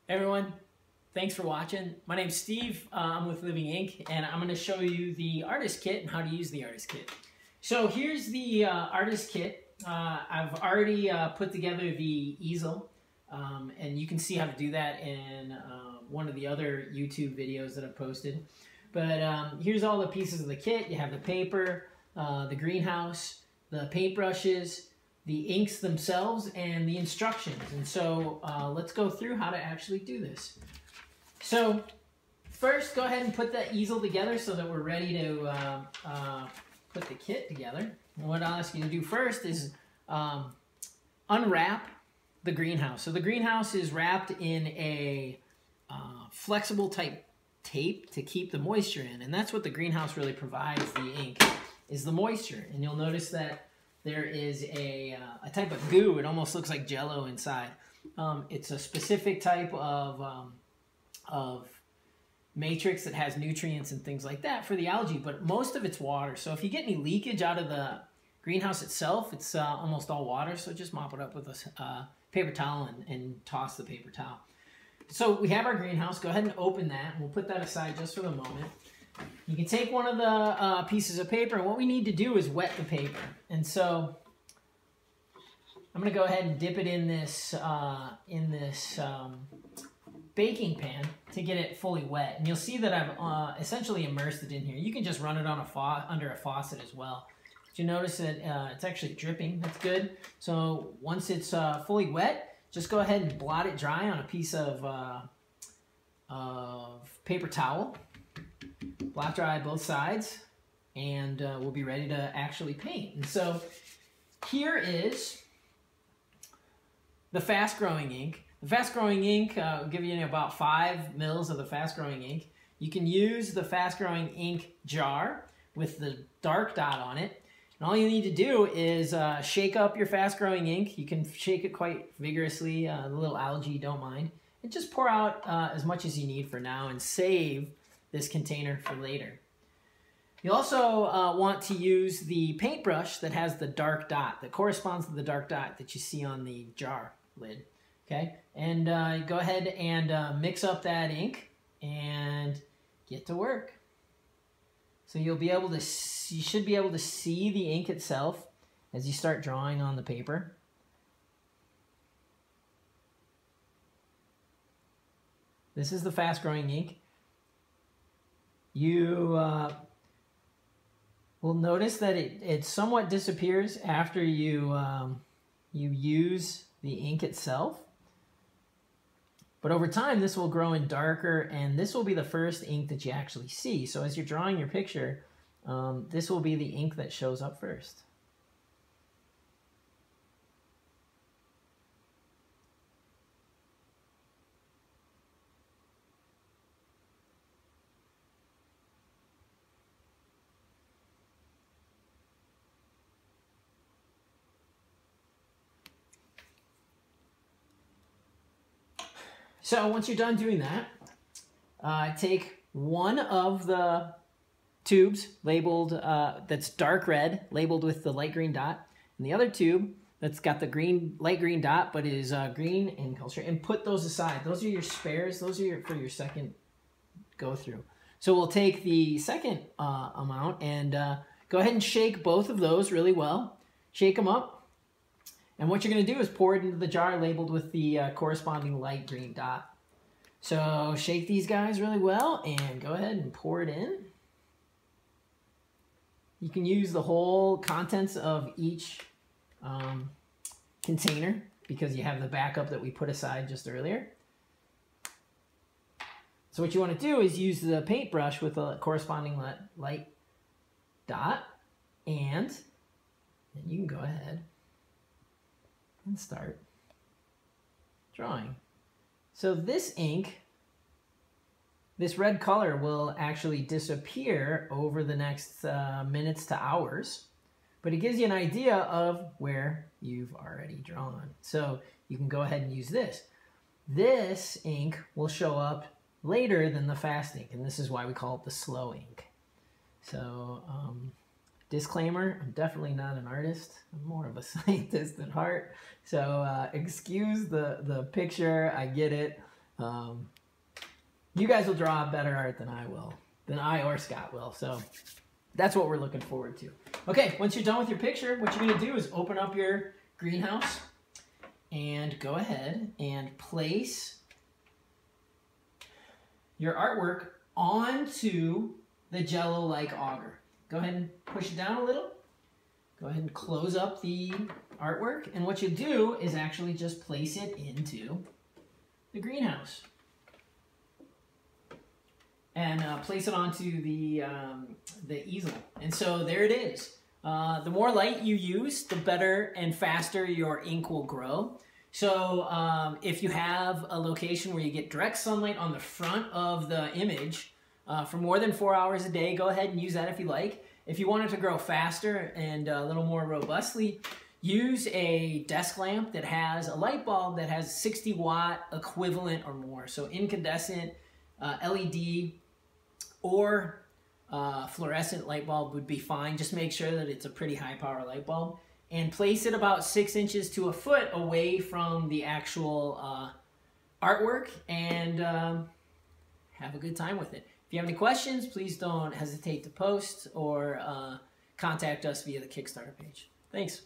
Everyone, thanks for watching. My name's Steve. I'm with Living Ink, and I'm going to show you the artist kit and how to use the artist kit. So here's the artist kit. I've already put together the easel, and you can see how to do that in one of the other YouTube videos that I've posted. But here's all the pieces of the kit. You have the paper, the greenhouse, the paintbrushes, the inks themselves, and the instructions. And so let's go through how to actually do this. So first, go ahead and put that easel together so that we're ready to put the kit together. And what I'll ask you to do first is unwrap the greenhouse. So the greenhouse is wrapped in a flexible type tape to keep the moisture in, and that's what the greenhouse really provides the ink, is the moisture. And you'll notice that there is a type of goo. It almost looks like Jello inside. It's a specific type of matrix that has nutrients and things like that for the algae, but most of it's water. So if you get any leakage out of the greenhouse itself, it's almost all water, so just mop it up with a paper towel and toss the paper towel. So we have our greenhouse. Go ahead and open that, and we'll put that aside just for the moment. You can take one of the pieces of paper, and what we need to do is wet the paper. And so I'm going to go ahead and dip it in this baking pan to get it fully wet. And you'll see that I've essentially immersed it in here. You can just run it on under a faucet as well. But you notice that it's actually dripping. That's good. So once it's fully wet, just go ahead and blot it dry on a piece of paper towel. Blot dry both sides, and we'll be ready to actually paint. And so here is the fast growing ink. The fast growing ink will give you about 5 mils of the fast growing ink. You can use the fast growing ink jar with the dark dot on it. And all you need to do is shake up your fast growing ink. You can shake it quite vigorously, the little algae, don't mind. And just pour out as much as you need for now and save this container for later. You also want to use the paintbrush that has the dark dot, that corresponds to the dark dot that you see on the jar lid. Okay, and go ahead and mix up that ink and get to work. So you'll be able to, you should be able to see the ink itself as you start drawing on the paper. This is the fast growing ink. You will notice that it somewhat disappears after you use the ink itself. But over time, this will grow in darker, and this will be the first ink that you actually see. So as you're drawing your picture, this will be the ink that shows up first. So once you're done doing that, take one of the tubes labeled, that's dark red, labeled with the light green dot, and the other tube that's got the light green dot but is green in color, and put those aside. Those are your spares. Those are for your second go through. So we'll take the second amount and go ahead and shake both of those really well. Shake them up. And what you're going to do is pour it into the jar labeled with the corresponding light green dot. So shake these guys really well and go ahead and pour it in. You can use the whole contents of each container because you have the backup that we put aside just earlier. So what you want to do is use the paintbrush with a corresponding light dot, and then you can go ahead and start drawing. So this ink, this red color, will actually disappear over the next minutes to hours, but it gives you an idea of where you've already drawn. So you can go ahead and use this. This ink will show up later than the fast ink, and this is why we call it the slow ink. So disclaimer, I'm definitely not an artist. I'm more of a scientist at heart. So excuse the picture. I get it. You guys will draw better art than I or Scott will. So that's what we're looking forward to. Okay, once you're done with your picture, what you're going to do is open up your greenhouse and go ahead and place your artwork onto the Jello-like auger. Go ahead and push it down a little. Go ahead and close up the artwork. And what you do is actually just place it into the greenhouse. And place it onto the easel. And so there it is. The more light you use, the better and faster your ink will grow. So if you have a location where you get direct sunlight on the front of the image for more than 4 hours a day, go ahead and use that if you like. If you want it to grow faster and a little more robustly, use a desk lamp that has a light bulb that has 60-watt equivalent or more. So incandescent, LED, or fluorescent light bulb would be fine. Just make sure that it's a pretty high power light bulb. And place it about 6 inches to a foot away from the actual artwork, and have a good time with it. If you have any questions, please don't hesitate to post or contact us via the Kickstarter page. Thanks.